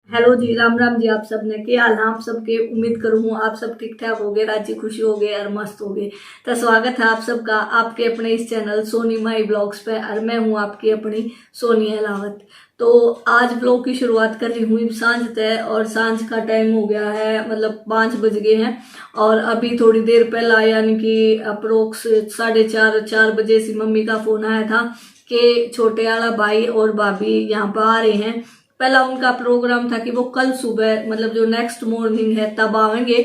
Hello जी, राम राम जी। आप सब ने क्या हाल है? आप सबके उम्मीद करूँ आप सब ठीक ठाक हो गए, राजी खुशी हो गए और मस्त हो गए। तो स्वागत है आप सबका आपके अपने इस चैनल सोनी माई ब्लॉग्स पे। और मैं हूँ आपकी अपनी सोनी अलावत। तो आज ब्लॉग की शुरुआत कर रही हूँ सांझ तय, और सांझ का टाइम हो गया है, मतलब 5 बज गए हैं। और अभी थोड़ी देर पहला यानी कि अप्रोक्स 4:30 बजे से मम्मी का फोन आया था कि छोटे वाला भाई और भाभी यहाँ पर आ रहे हैं। पहला उनका प्रोग्राम था कि वो कल सुबह मतलब जो नेक्स्ट मॉर्निंग है तब आएंगे,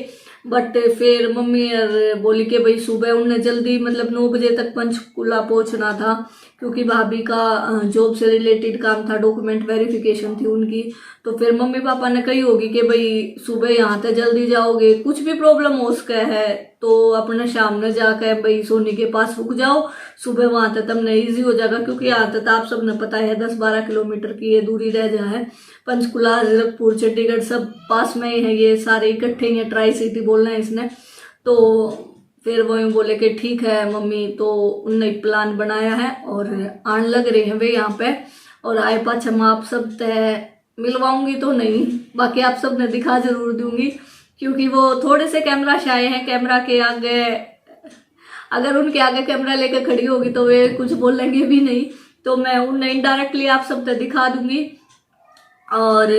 बट फिर मम्मी और बोली कि भाई सुबह उन्हें जल्दी मतलब 9 बजे तक पंचकुला पहुंचना था, क्योंकि भाभी का जॉब से रिलेटेड काम था, डॉक्यूमेंट वेरिफिकेशन थी उनकी। तो फिर मम्मी पापा ने कही होगी कि भाई सुबह यहाँ तक जल्दी जाओगे, कुछ भी प्रॉब्लम हो सके है तो अपने शाम में जाकर भाई सोनी के पास रुक जाओ, सुबह वहां तक तुमने ईजी हो जाएगा। क्योंकि यहाँ तक आप सबने पता है 10-12 किलोमीटर की ये दूरी रह जा है। पंचकुला, जीरकपुर, चंडीगढ़ सब पास में ही है, ये सारे इकट्ठे ही है, ट्राई सिटी बोलना है इसने। तो फिर वही बोले कि ठीक है मम्मी, तो उनने प्लान बनाया है और आने लग रहे हैं वे यहाँ पे। और आए पाछ हम आप सब तय मिलवाऊंगी तो नहीं, बाकी आप सब ने दिखा जरूर दूंगी, क्योंकि वो थोड़े से कैमरा शाये हैं। कैमरा के आगे अगर उनके आगे कैमरा लेकर खड़ी होगी तो वे कुछ बोलेंगे भी नहीं, तो मैं उन्हें इनडायरेक्टली आप सब तक दिखा दूंगी। और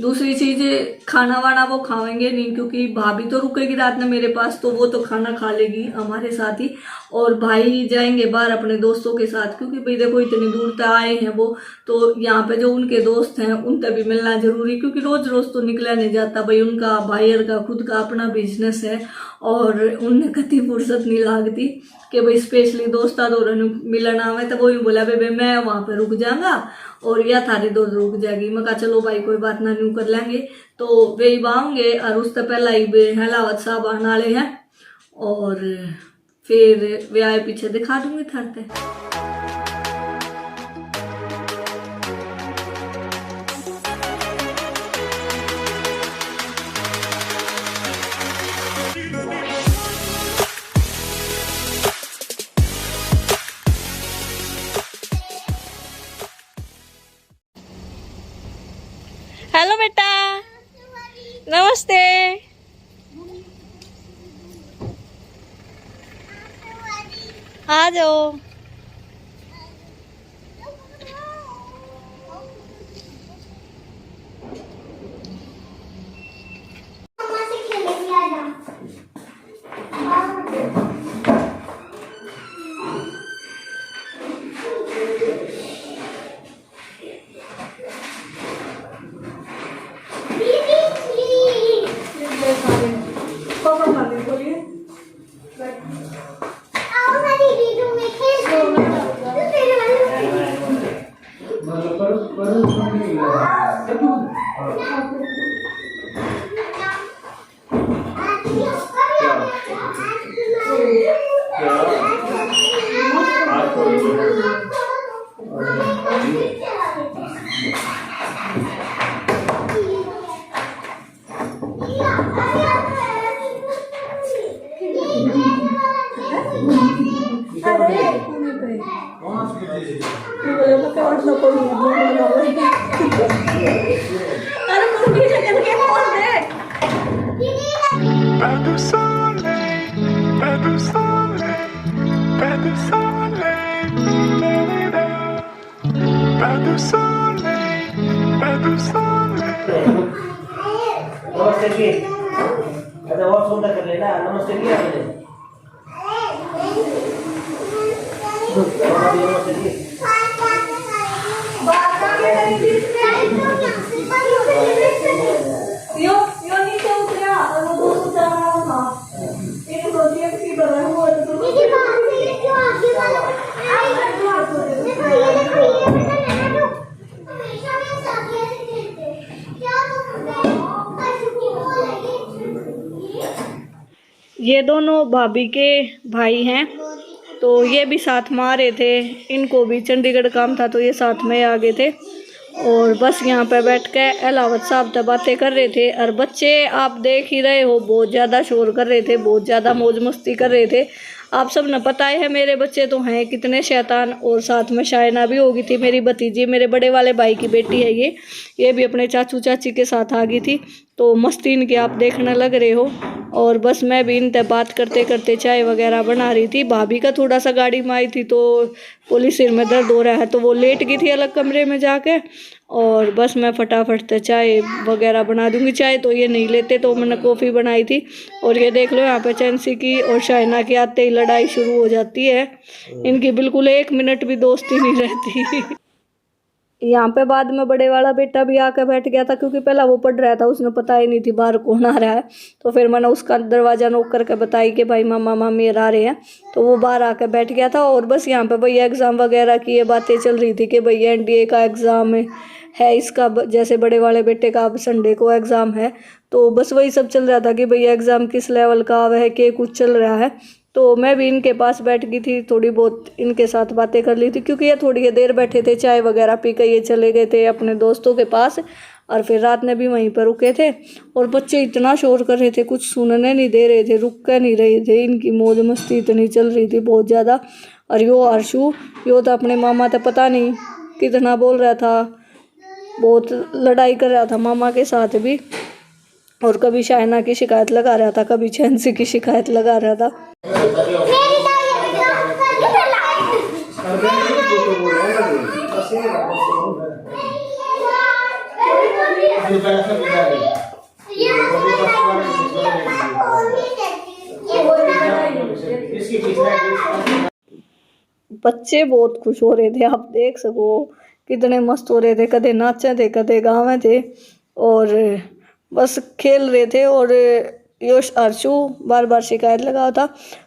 दूसरी चीज, खाना वाना वो खाएंगे नहीं, क्योंकि भाभी तो रुकेगी रात में मेरे पास, तो वो तो खाना खा लेगी हमारे साथ ही। और भाई जाएंगे बाहर अपने दोस्तों के साथ, क्योंकि भाई देखो इतनी दूर तक आए हैं वो, तो यहाँ पे जो उनके दोस्त हैं उन तक भी मिलना जरूरी, क्योंकि रोज रोज तो निकला नहीं जाता भाई। उनका भाईर का खुद का अपना बिजनेस है और उन्हें कति फुर्सत नहीं लागती कि भाई स्पेशली दोस्ता दौर मिलन आवे। तो वही बोला भाई मैं वहां पे रुक जाऊंगा और या थारी दो रुक जाएगी। मैं कहा चलो भाई कोई बात ना, न्यू कर लेंगे। तो वे आएंगे और उससे पहला ही हलावत साहब आने वाले हैं, और फिर वे आए पीछे दिखा दूंगी थारते। हेलो बेटा, नमस्ते। आ जाओ। नमस्ते की अच्छा और सुंदर कर लेना। नमस्ते की आपने नमस्ते की यो नीचे उतरा और वो दोस्त जा रहा था। एक प्रोजेक्ट की बना हुआ है तो ये बात से ये क्यों आगे वाला देखो ये बेटा नैनो हमेशा मैं साथ ऐसे खेलते क्या ये दोनों भाभी के भाई हैं, तो ये भी साथ में आ रहे थे। इनको भी चंडीगढ़ काम था तो ये साथ में आ गए थे। और बस यहाँ पे बैठ के अलावत साहब से बातें कर रहे थे। और बच्चे आप देख ही रहे हो बहुत ज़्यादा शोर कर रहे थे, बहुत ज़्यादा मौज मस्ती कर रहे थे। आप सब ने पता है मेरे बच्चे तो हैं कितने शैतान। और साथ में शायना भी होगी थी, मेरी भतीजी, मेरे बड़े वाले भाई की बेटी है ये भी अपने चाचू चाची के साथ आ गई थी। तो मस्ती इनकी आप देखने लग रहे हो। और बस मैं भी इनसे बात करते करते चाय वगैरह बना रही थी। भाभी का थोड़ा सा गाड़ी में आई थी तो पुलिस सिर में दर्द हो रहा है तो वो लेट गई थी अलग कमरे में जाके। और बस मैं फटाफट से चाय वगैरह बना दूंगी। चाय तो ये नहीं लेते तो मैंने कॉफ़ी बनाई थी। और ये देख लो यहाँ पे चैंसी की और शाइना की आते ही लड़ाई शुरू हो जाती है। इनकी बिल्कुल 1 मिनट भी दोस्ती नहीं रहती। यहाँ पे बाद में बड़े वाला बेटा भी आकर बैठ गया था, क्योंकि पहला वो पढ़ रहा था, उसने पता ही नहीं थी बाहर कौन आ रहा है। तो फिर मैंने उसका दरवाज़ा नॉक करके बताई कि भाई मामा मामी आ रहे हैं। तो वो बाहर आकर बैठ गया था। और बस यहाँ पे भैया एग्ज़ाम वगैरह की ये बातें चल रही थी कि भैया एनडीए का एग्ज़ाम है इसका, जैसे बड़े वाले बेटे का अब संडे को एग्ज़ाम है। तो बस वही सब चल रहा था कि भैया एग्ज़ाम किस लेवल का है, कि कुछ चल रहा है। तो मैं भी इनके पास बैठ गई थी, थोड़ी बहुत इनके साथ बातें कर ली थी, क्योंकि ये थोड़ी देर बैठे थे, चाय वगैरह पी के ये चले गए थे अपने दोस्तों के पास। और फिर रात में भी वहीं पर रुके थे। और बच्चे इतना शोर कर रहे थे, कुछ सुनने नहीं दे रहे थे, रुक कर नहीं रहे थे। इनकी मौज मस्ती इतनी चल रही थी बहुत ज़्यादा। और यो अर्शु यो तो अपने मामा था, पता नहीं कितना बोल रहा था, बहुत लड़ाई कर रहा था मामा के साथ भी। और कभी शाइना की शिकायत लगा रहा था, कभी चैंसी की शिकायत लगा रहा था। बच्चे बहुत खुश हो रहे थे, आप देख सको कितने मस्त हो रहे थे, कदे नाचे थे कदे गावे थे और बस खेल रहे थे। और योश अर्शु बार बार शिकायत लगा था।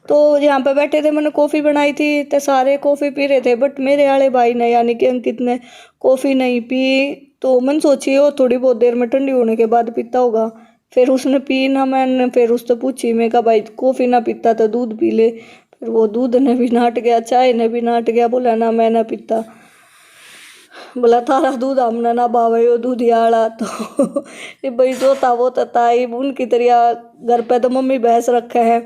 तो यहाँ पे बैठे थे, मैंने कॉफ़ी बनाई थी तो सारे कॉफ़ी पी रहे थे, बट मेरे वाले भाई ने यानी कि अंकित ने कॉफ़ी नहीं पी। तो मैंने सोची वो थोड़ी बहुत देर में ठंडी होने के बाद पीता होगा। फिर उसने पी ना, मैंने फिर उससे पूछी, मैं कहा भाई कॉफ़ी ना पीता तो दूध पी ले। फिर वो दूध ने भी नाट गया, चाय ने भी नाट गया, बोला ना मैं ना पीता। बोला थारा दूध हमने ना भावे, वो दूध याड़ा। तो ये भाई जो था वो था ही उनकी तरह। घर पे तो मम्मी भैंस रखे है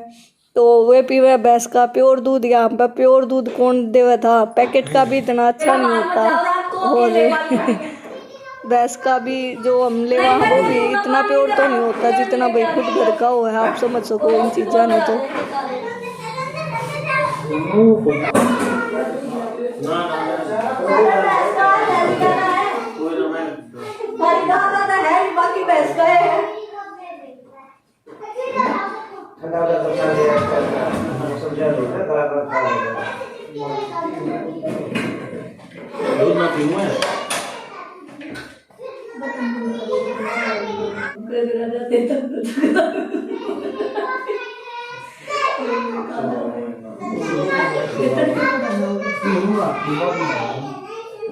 तो वे पीवे भैंस का प्योर दूध। यहाँ पे प्योर दूध कौन देवे था, पैकेट का भी इतना अच्छा नहीं होता। और भैंस का भी जो हम लेवा वो भी इतना प्योर तो नहीं होता जितना भाई खुद घर का हो है। आप समझ सको इन चीज़ों ने तो। बाकी भैंस का है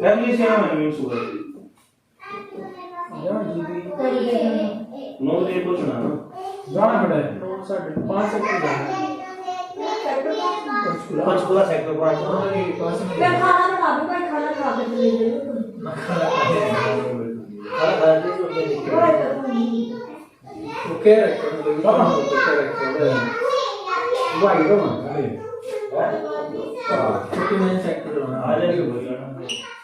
फैमिली से हम सुगर नो दे कुछ ना जाना पड़ा है 5 सेकंड जाना पंचकुला सेक्टर 5 मैं खाना खा भी भाई, खाना खा के चले जाओ खाना दे ओके भाई तो ना 49 सेक्टर आ जाएगा।